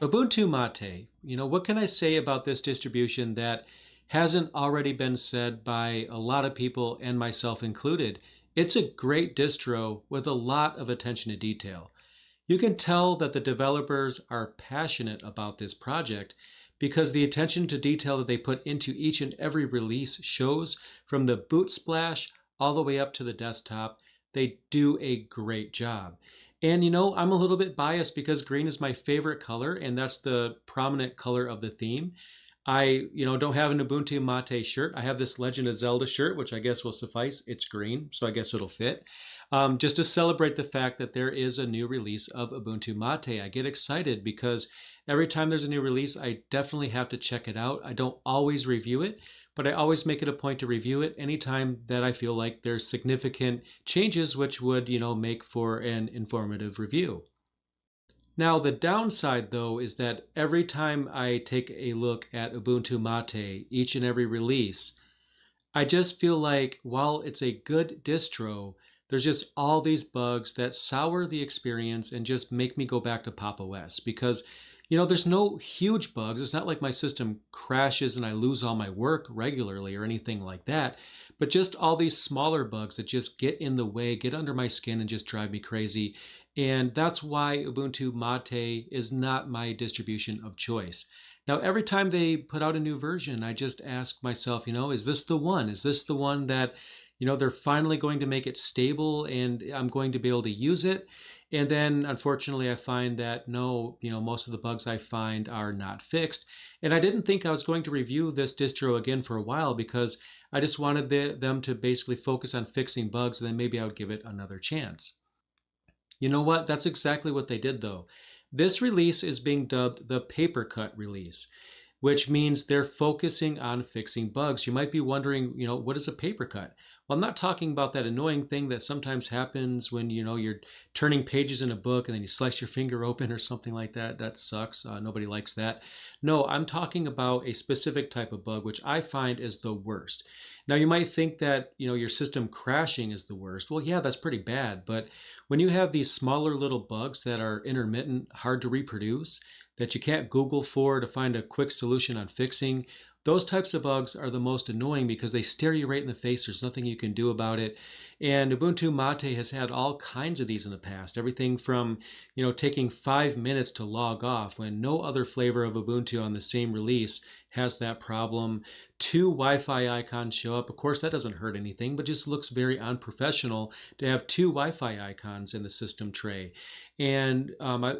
Ubuntu Mate, what can I say about this distribution that hasn't already been said by a lot of people and myself included? It's a great distro with a lot of attention to detail. You can tell that the developers are passionate about this project because the attention to detail that they put into each and every release shows from the boot splash all the way up to the desktop. They do a great job. And I'm a little bit biased because green is my favorite color and that's the prominent color of the theme. I, don't have an Ubuntu Mate shirt. I have this Legend of Zelda shirt, which I guess will suffice. It's green, so I guess it'll fit. Just to celebrate the fact that there is a new release of Ubuntu Mate. I get excited because every time there's a new release, I definitely have to check it out. I don't always review it, but I always make it a point to review it anytime that I feel like there's significant changes which would, make for an informative review. Now, the downside, though, is that every time I take a look at Ubuntu Mate, each and every release, I just feel like while it's a good distro, there's just all these bugs that sour the experience and just make me go back to Pop! OS because, there's no huge bugs. It's not like my system crashes and I lose all my work regularly or anything like that, but just all these smaller bugs that just get in the way, get under my skin and just drive me crazy. And that's why Ubuntu Mate is not my distribution of choice. Now, every time they put out a new version, I just ask myself, is this the one? Is this the one that, they're finally going to make it stable and I'm going to be able to use it? And then, unfortunately, I find that no, most of the bugs I find are not fixed. And I didn't think I was going to review this distro again for a while because I just wanted them to basically focus on fixing bugs and then maybe I would give it another chance. You know what? That's exactly what they did, though. This release is being dubbed the paper cut release, which means they're focusing on fixing bugs. You might be wondering, what is a paper cut? Well, I'm not talking about that annoying thing that sometimes happens when, you're turning pages in a book and then you slice your finger open or something like that. That sucks. Nobody likes that. No, I'm talking about a specific type of bug, which I find is the worst. Now, you might think that, your system crashing is the worst. Well, yeah, that's pretty bad. But when you have these smaller little bugs that are intermittent, hard to reproduce, that you can't Google for to find a quick solution on fixing, those types of bugs are the most annoying because they stare you right in the face. There's nothing you can do about it. And Ubuntu Mate has had all kinds of these in the past. Everything from, taking 5 minutes to log off when no other flavor of Ubuntu on the same release has that problem. 2 Wi-Fi icons show up. Of course, that doesn't hurt anything, but just looks very unprofessional to have 2 Wi-Fi icons in the system tray. And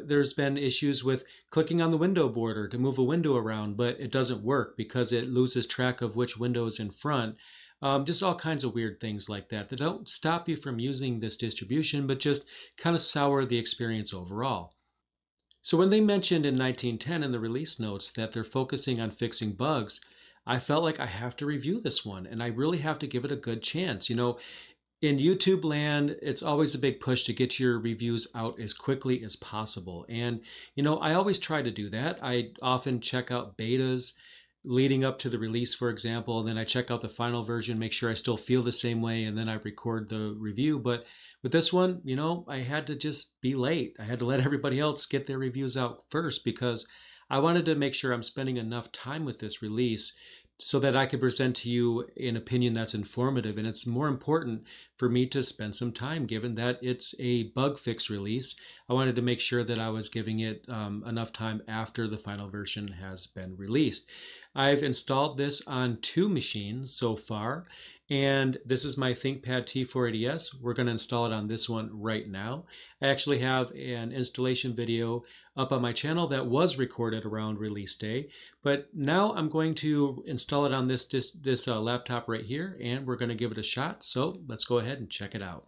there's been issues with clicking on the window border to move a window around, but it doesn't work because it loses track of which window is in front. Just all kinds of weird things like that that don't stop you from using this distribution, but just kind of sour the experience overall. So when they mentioned in 1910 in the release notes that they're focusing on fixing bugs, I felt like I have to review this one and I really have to give it a good chance. In YouTube land, it's always a big push to get your reviews out as quickly as possible. And, I always try to do that. I often check out betas leading up to the release, for example, and then I check out the final version, make sure I still feel the same way, and then I record the review. But with this one, I had to just be late. I had to let everybody else get their reviews out first because I wanted to make sure I'm spending enough time with this release so that I could present to you an opinion that's informative. And it's more important for me to spend some time, given that it's a bug fix release. I wanted to make sure that I was giving it enough time after the final version has been released. I've installed this on 2 machines so far, and this is my ThinkPad T480S. We're going to install it on this one right now. I actually have an installation video up on my channel that was recorded around release day, but now I'm going to install it on this laptop right here, and we're going to give it a shot. So let's go ahead and check it out.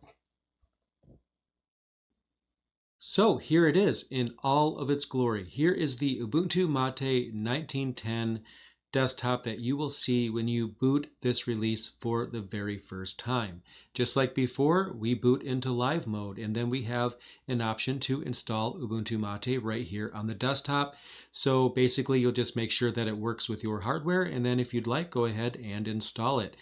So here it is in all of its glory. Here is the Ubuntu Mate 1910 desktop that you will see when you boot this release for the very first time. Just like before, we boot into live mode and then we have an option to install Ubuntu Mate right here on the desktop. So basically you'll just make sure that it works with your hardware, and then if you'd like, go ahead and install it.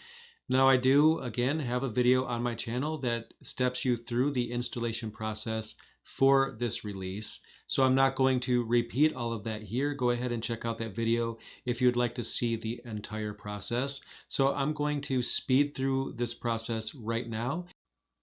Now I do, again, have a video on my channel that steps you through the installation process for this release. So I'm not going to repeat all of that here. Go ahead and check out that video if you'd like to see the entire process. So I'm going to speed through this process right now.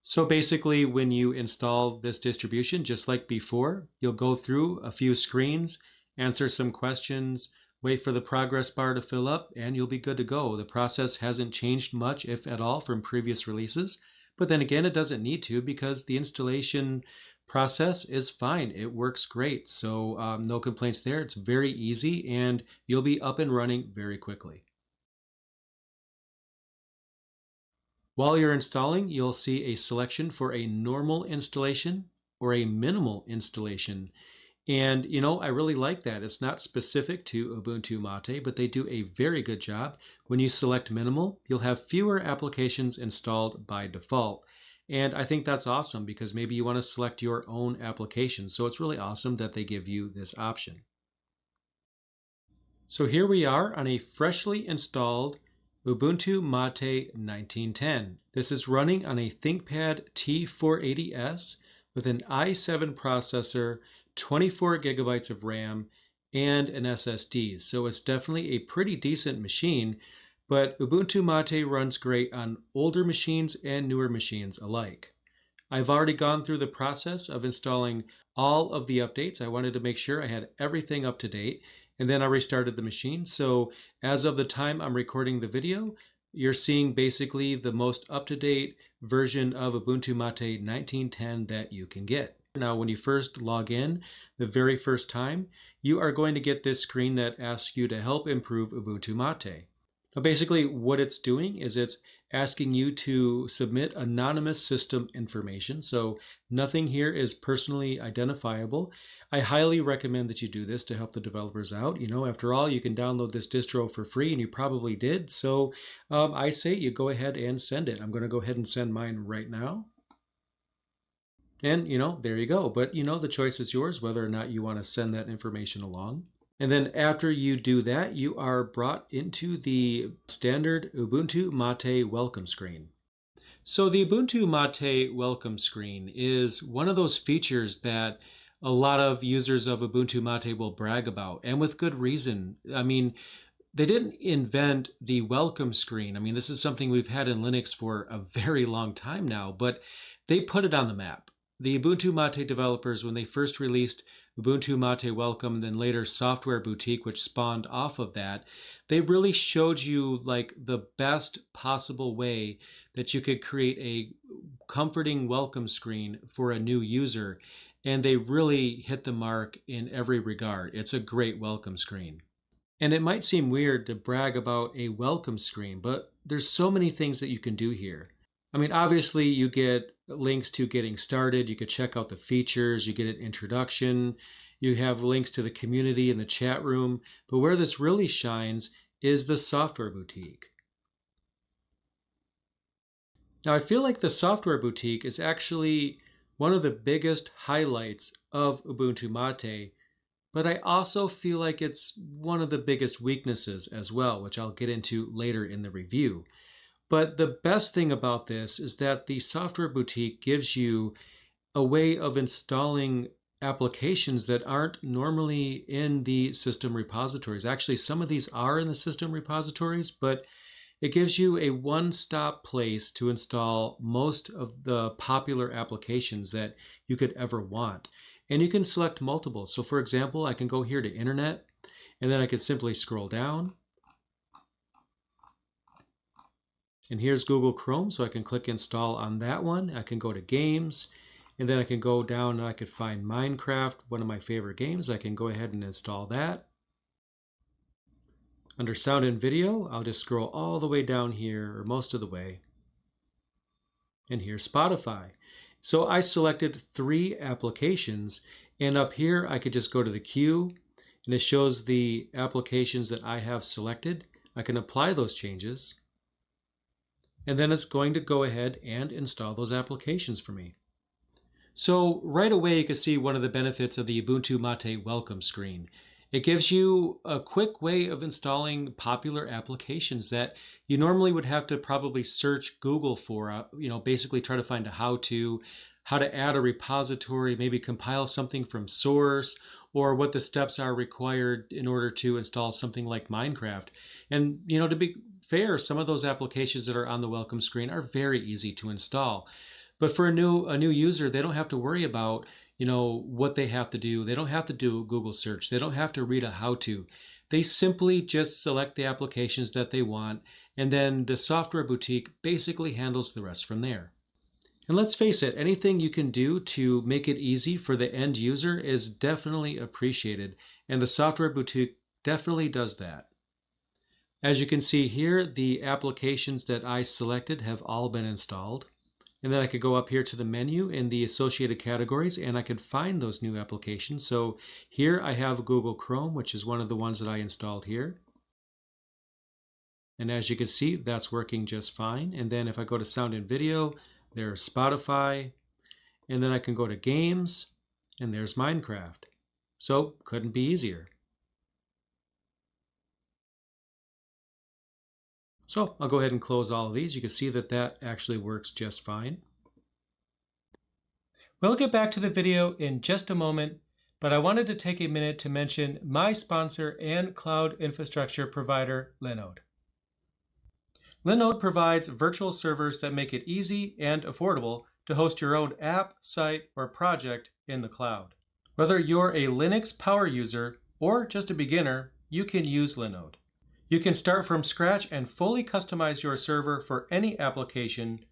So basically, when you install this distribution, just like before, you'll go through a few screens, answer some questions, wait for the progress bar to fill up, and you'll be good to go. The process hasn't changed much, if at all, from previous releases. But then again, it doesn't need to because the installation process is fine. It works great. So no complaints there. It's very easy and you'll be up and running very quickly. While you're installing, you'll see a selection for a normal installation or a minimal installation. And I really like that. It's not specific to Ubuntu MATE, but they do a very good job. When you select minimal, you'll have fewer applications installed by default. And I think that's awesome because maybe you want to select your own application. So it's really awesome that they give you this option. So here we are on a freshly installed Ubuntu MATE 1910. This is running on a ThinkPad T480S with an i7 processor, 24 gigabytes of RAM, and an SSD. So it's definitely a pretty decent machine, but Ubuntu MATE runs great on older machines and newer machines alike. I've already gone through the process of installing all of the updates. I wanted to make sure I had everything up to date, and then I restarted the machine. So as of the time I'm recording the video, you're seeing basically the most up-to-date version of Ubuntu MATE 1910 that you can get. Now, when you first log in, the very first time, you are going to get this screen that asks you to help improve Ubuntu MATE. Now, basically what it's doing is it's asking you to submit anonymous system information. So nothing here is personally identifiable. I highly recommend that you do this to help the developers out. After all, you can download this distro for free, and you probably did. So I say you go ahead and send it. I'm going to go ahead and send mine right now. And, there you go. But, the choice is yours whether or not you want to send that information along. And then after you do that, you are brought into the standard Ubuntu MATE welcome screen. So the Ubuntu MATE welcome screen is one of those features that a lot of users of Ubuntu MATE will brag about, and with good reason. I mean, they didn't invent the welcome screen. I mean, this is something we've had in Linux for a very long time now, but they put it on the map. The Ubuntu MATE developers, when they first released Ubuntu MATE Welcome, then later Software Boutique, which spawned off of that, they really showed you like the best possible way that you could create a comforting welcome screen for a new user. And they really hit the mark in every regard. It's a great welcome screen. And it might seem weird to brag about a welcome screen, but there's so many things that you can do here. I mean, obviously you get links to getting started. You could check out the features. You get an introduction. You have links to the community and the chat room. But where this really shines is the Software Boutique. Now, I feel like the Software Boutique is actually one of the biggest highlights of Ubuntu MATE, but I also feel like it's one of the biggest weaknesses as well, which I'll get into later in the review. But the best thing about this is that the Software Boutique gives you a way of installing applications that aren't normally in the system repositories. Actually, some of these are in the system repositories, but it gives you a one-stop place to install most of the popular applications that you could ever want. And you can select multiple. So for example, I can go here to Internet, and then I can simply scroll down. And here's Google Chrome, so I can click Install on that one. I can go to Games, and then I can go down and I could find Minecraft, one of my favorite games. I can go ahead and install that. Under Sound and Video, I'll just scroll all the way down here, or most of the way. And here's Spotify. So I selected 3 applications, and up here I could just go to the queue, and it shows the applications that I have selected. I can apply those changes, and then it's going to go ahead and install those applications for me. So right away you can see one of the benefits of the Ubuntu MATE welcome screen. It gives you a quick way of installing popular applications that you normally would have to probably search Google for, basically try to find a how-to. how to add a repository, maybe compile something from source, or what the steps are required in order to install something like Minecraft. And to be fair, some of those applications that are on the welcome screen are very easy to install. But for a new user, they don't have to worry about what they have to do. They don't have to do a Google search. They don't have to read a how-to. They simply just select the applications that they want, and then the software boutique basically handles the rest from there. And let's face it, anything you can do to make it easy for the end user is definitely appreciated, and the software boutique definitely does that. As you can see here, the applications that I selected have all been installed. And then I could go up here to the menu in the associated categories and I could find those new applications. So here I have Google Chrome, which is one of the ones that I installed here. And as you can see, that's working just fine. And then if I go to sound and video, there's Spotify. And then I can go to games and there's Minecraft. So couldn't be easier. So I'll go ahead and close all of these. You can see that that actually works just fine. We'll get back to the video in just a moment, but I wanted to take a minute to mention my sponsor and cloud infrastructure provider, Linode. Linode provides virtual servers that make it easy and affordable to host your own app, site, or project in the cloud. Whether you're a Linux power user or just a beginner, you can use Linode. You can start from scratch and fully customize your server for any application,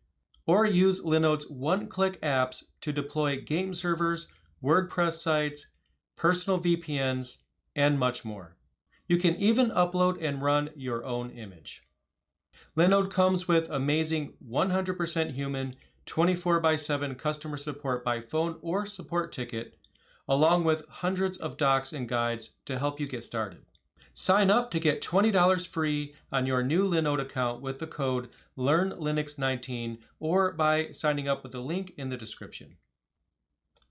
or use Linode's one-click apps to deploy game servers, WordPress sites, personal VPNs, and much more. You can even upload and run your own image. Linode comes with amazing 100% human, 24/7 customer support by phone or support ticket, along with hundreds of docs and guides to help you get started. Sign up to get $20 free on your new Linode account with the code LearnLinux19 or by signing up with the link in the description.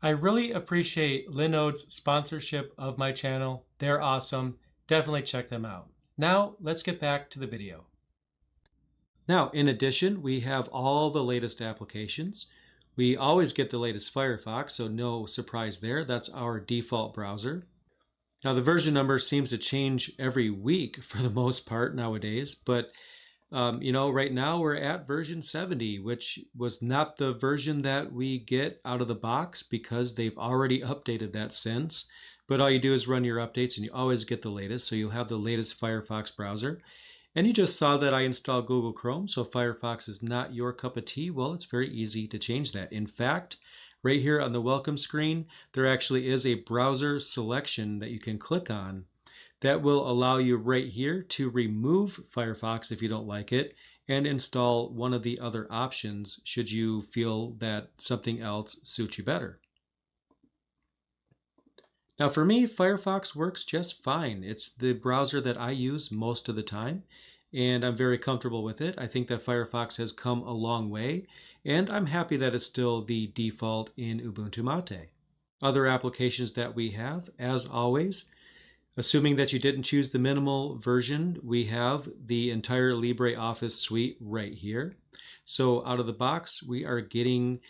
I really appreciate Linode's sponsorship of my channel. They're awesome. Definitely check them out. Now, let's get back to the video. Now, in addition, we have all the latest applications. We always get the latest Firefox, so no surprise there. That's our default browser. Now, the version number seems to change every week for the most part nowadays, but right now we're at version 70, which was not the version that we get out of the box because they've already updated that since. But all you do is run your updates and you always get the latest, so you'll have the latest Firefox browser. And you just saw that I installed Google Chrome, so if Firefox is not your cup of tea, well, it's very easy to change that. In fact, right here on the welcome screen, there actually is a browser selection that you can click on that will allow you right here to remove Firefox if you don't like it and install one of the other options should you feel that something else suits you better. Now for me, Firefox works just fine. It's the browser that I use most of the time, and I'm very comfortable with it. I think that Firefox has come a long way, and I'm happy that it's still the default in Ubuntu MATE. Other applications that we have, as always, assuming that you didn't choose the minimal version, we have the entire LibreOffice suite right here. So out of the box, we are getting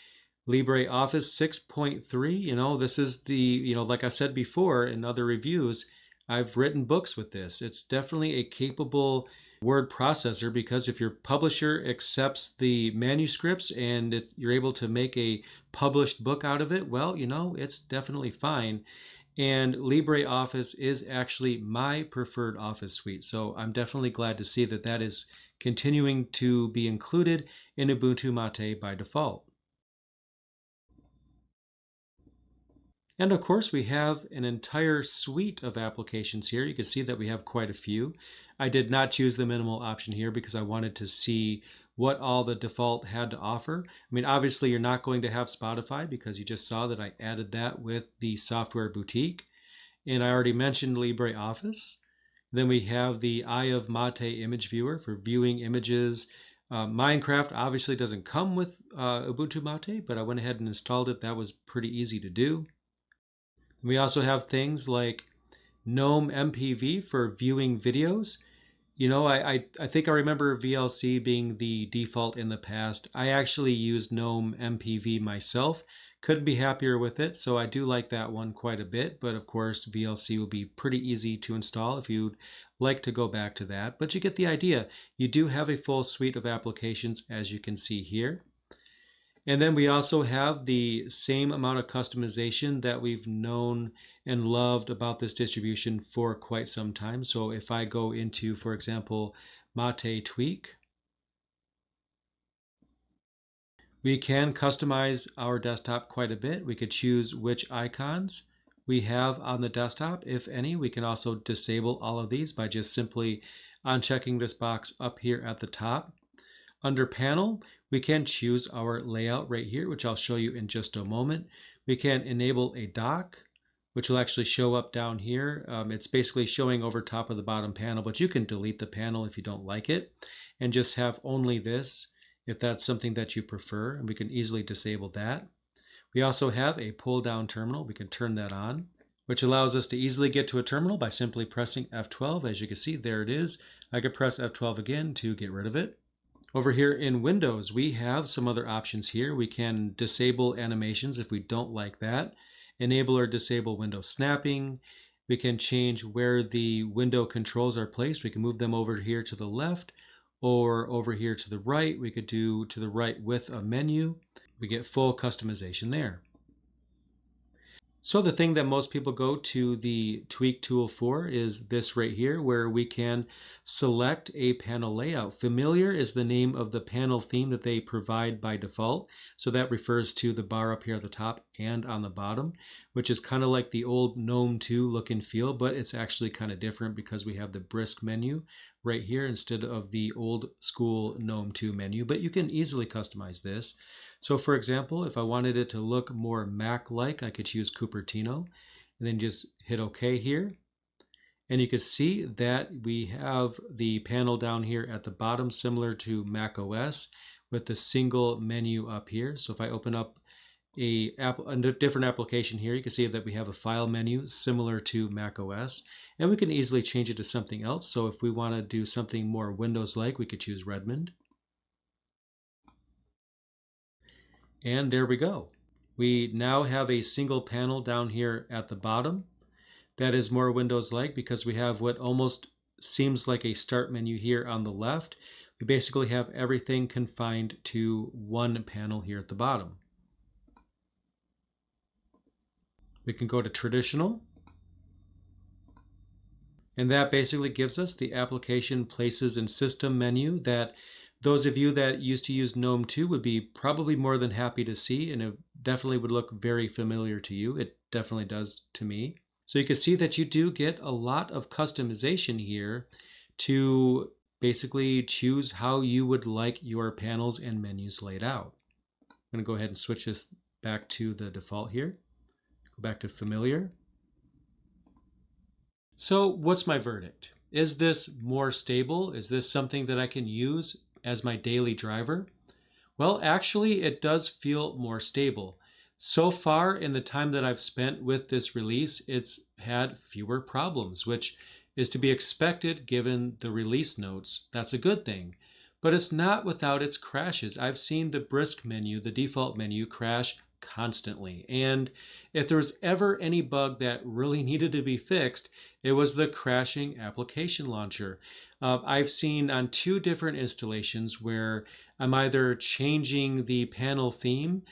LibreOffice 6.3. This is the, like I said before in other reviews, I've written books with this. It's definitely a capable word processor because if your publisher accepts the manuscripts and you're able to make a published book out of it, well, it's definitely fine. And LibreOffice is actually my preferred Office suite. So I'm definitely glad to see that that is continuing to be included in Ubuntu MATE by default. And of course, we have an entire suite of applications here. You can see that we have quite a few. I did not choose the minimal option here because I wanted to see what all the default had to offer. I mean, obviously, you're not going to have Spotify because you just saw that I added that with the software boutique. And I already mentioned LibreOffice. Then we have the Eye of Mate image viewer for viewing images. Minecraft obviously doesn't come with Ubuntu MATE, but I went ahead and installed it. That was pretty easy to do. We also have things like GNOME MPV for viewing videos. I think I remember VLC being the default in the past. I actually used GNOME MPV myself. Couldn't be happier with it, so I do like that one quite a bit. But of course, VLC will be pretty easy to install if you'd like to go back to that. But you get the idea. You do have a full suite of applications, as you can see here. And then we also have the same amount of customization that we've known and loved about this distribution for quite some time. So if I go into, for example, Mate Tweak, we can customize our desktop quite a bit. We could choose which icons we have on the desktop, if any. We can also disable all of these by just simply unchecking this box up here at the top. Under panel, we can choose our layout right here, which I'll show you in just a moment. We can enable a dock, which will actually show up down here. It's basically showing over top of the bottom panel, but you can delete the panel if you don't like it and just have only this if that's something that you prefer, and we can easily disable that. We also have a pull-down terminal. We can turn that on, which allows us to easily get to a terminal by simply pressing F12. As you can see, there it is. I could press F12 again to get rid of it. Over here in Windows, we have some other options here. We can disable animations if we don't like that, enable or disable window snapping. We can change where the window controls are placed. We can move them over here to the left or over here to the right. We could do to the right with a menu. We get full customization there. So the thing that most people go to the tweak tool for is this right here, where we can select a panel layout. Familiar is the name of the panel theme that they provide by default. So that refers to the bar up here at the top and on the bottom, which is kind of like the old GNOME 2 look and feel, but it's actually kind of different because we have the brisk menu right here instead of the old school GNOME 2 menu, but you can easily customize this. So for example, if I wanted it to look more Mac-like, I could choose Cupertino and then just hit OK here. And you can see that we have the panel down here at the bottom, similar to Mac OS, with the single menu up here. So if I open up a different application here, you can see that we have a file menu similar to Mac OS, and we can easily change it to something else. So if we want to do something more Windows-like, we could choose Redmond. And there we go. We now have a single panel down here at the bottom that is more Windows-like because we have what almost seems like a start menu here on the left. We basically have everything confined to one panel here at the bottom. We can go to traditional, and that basically gives us the application, places, and system menu that those of you that used to use GNOME 2 would be probably more than happy to see, and it definitely would look very familiar to you. It definitely does to me. So you can see that you do get a lot of customization here to basically choose how you would like your panels and menus laid out. I'm going to go ahead and switch this back to the default here. Go back to familiar. So what's my verdict? Is this more stable? Is this something that I can use as my daily driver? Well, actually, it does feel more stable. So far in the time that I've spent with this release, it's had fewer problems, which is to be expected given the release notes. That's a good thing. But it's not without its crashes. I've seen the brisk menu, the default menu, crash constantly. And if there was ever any bug that really needed to be fixed, it was the crashing application launcher. I've seen on 2 different installations where I'm either changing the panel theme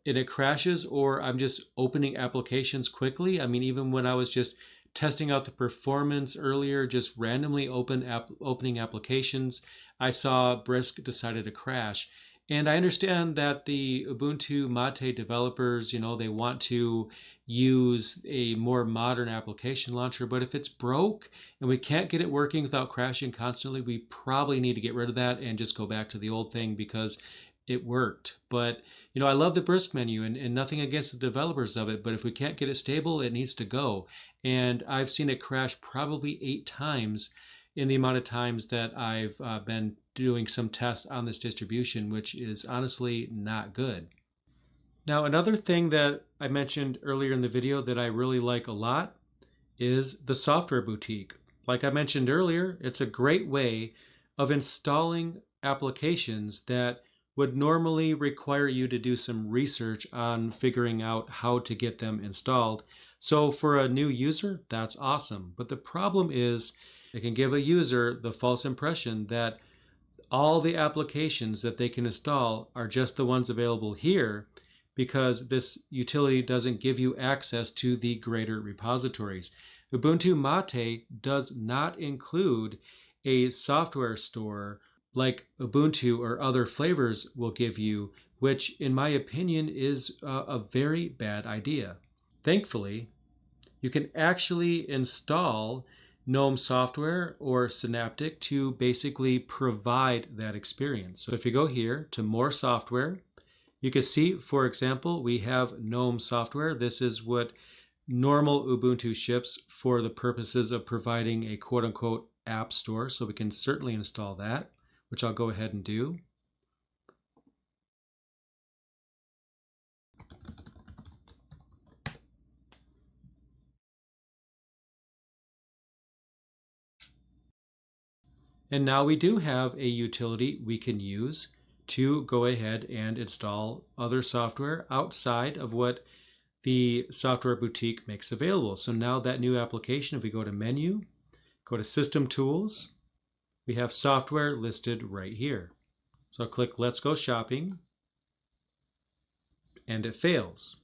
and it crashes, or I'm just opening applications quickly. I mean, even when I was just testing out the performance earlier, just randomly opening applications, I saw Brisk decided to crash. And I understand that the Ubuntu MATE developers, they want to use a more modern application launcher, but if it's broke and we can't get it working without crashing constantly, we probably need to get rid of that and just go back to the old thing because it worked. But, I love the Brisk menu and nothing against the developers of it, but if we can't get it stable, it needs to go. And I've seen it crash probably 8 times in the amount of times that I've been doing some tests on this distribution, which is honestly not good. Now, another thing that I mentioned earlier in the video that I really like a lot is the software boutique. Like I mentioned earlier, it's a great way of installing applications that would normally require you to do some research on figuring out how to get them installed. So for a new user, that's awesome. But the problem is it can give a user the false impression that all the applications that they can install are just the ones available here, because this utility doesn't give you access to the greater repositories. Ubuntu MATE does not include a software store like Ubuntu or other flavors will give you, which in my opinion is a very bad idea. Thankfully, you can actually install GNOME software or Synaptic to basically provide that experience. So if you go here to more software, you can see, for example, we have GNOME software. This is what normal Ubuntu ships for the purposes of providing a quote-unquote app store. So we can certainly install that, which I'll go ahead and do. And now we do have a utility we can use to go ahead and install other software outside of what the Software Boutique makes available. So now that new application, if we go to Menu, go to System Tools, we have software listed right here. So I'll click Let's Go Shopping, and it fails.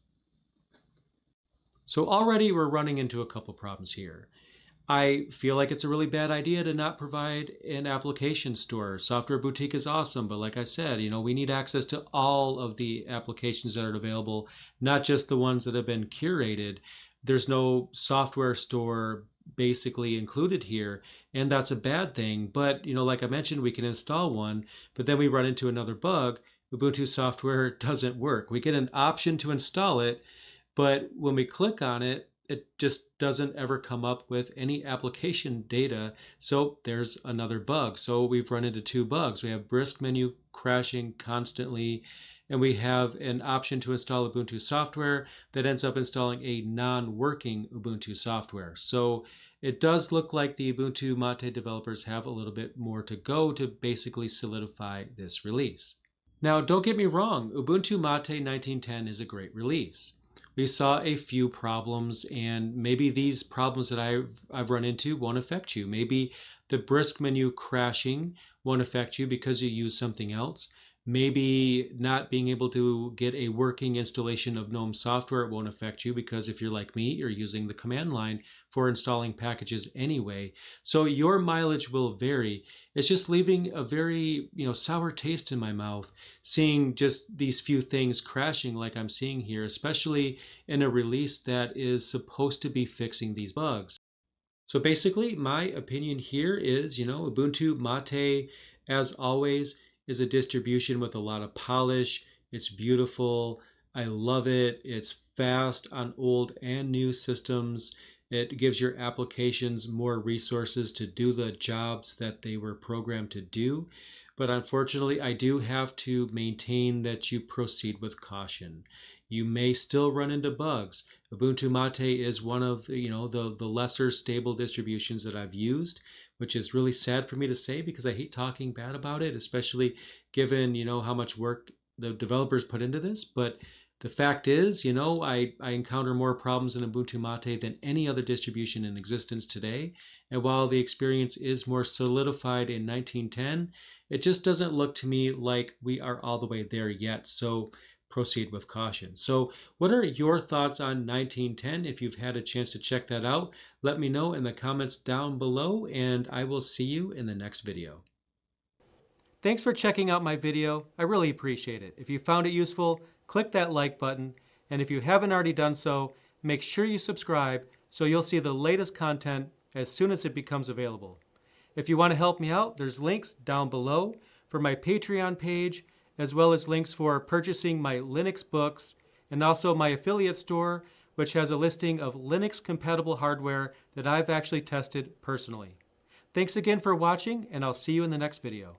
So already we're running into a couple problems here. I feel like it's a really bad idea to not provide an application store. Software Boutique is awesome, but like I said, we need access to all of the applications that are available, not just the ones that have been curated. There's no software store basically included here, and that's a bad thing. But, like I mentioned, we can install one, but then we run into another bug. Ubuntu software doesn't work. We get an option to install it, but when we click on it, it just doesn't ever come up with any application data. So there's another bug. So we've run into two bugs. We have brisk menu crashing constantly, and we have an option to install Ubuntu software that ends up installing a non-working Ubuntu software. So it does look like the Ubuntu MATE developers have a little bit more to go to basically solidify this release. Now, don't get me wrong, Ubuntu MATE 1910 is a great release. We saw a few problems, and maybe these problems that I've run into won't affect you. Maybe the brisk menu crashing won't affect you because you use something else. Maybe not being able to get a working installation of GNOME software won't affect you because if you're like me, you're using the command line for installing packages anyway. So your mileage will vary. It's just leaving a very, sour taste in my mouth, seeing just these few things crashing like I'm seeing here, especially in a release that is supposed to be fixing these bugs. So basically, my opinion here is, Ubuntu MATE, as always, is a distribution with a lot of polish. It's beautiful. I love it. It's fast on old and new systems. It gives your applications more resources to do the jobs that they were programmed to do. But unfortunately, I do have to maintain that you proceed with caution. You may still run into bugs. Ubuntu MATE is one of the lesser stable distributions that I've used, which is really sad for me to say because I hate talking bad about it, especially given how much work the developers put into this. But the fact is, I encounter more problems in Ubuntu MATE than any other distribution in existence today. And while the experience is more solidified in 1910, it just doesn't look to me like we are all the way there yet. So proceed with caution. So what are your thoughts on 1910? If you've had a chance to check that out, let me know in the comments down below, and I will see you in the next video. Thanks for checking out my video. I really appreciate it. If you found it useful, click that like button, and if you haven't already done so, make sure you subscribe so you'll see the latest content as soon as it becomes available. If you want to help me out, there's links down below for my Patreon page, as well as links for purchasing my Linux books, and also my affiliate store, which has a listing of Linux-compatible hardware that I've actually tested personally. Thanks again for watching, and I'll see you in the next video.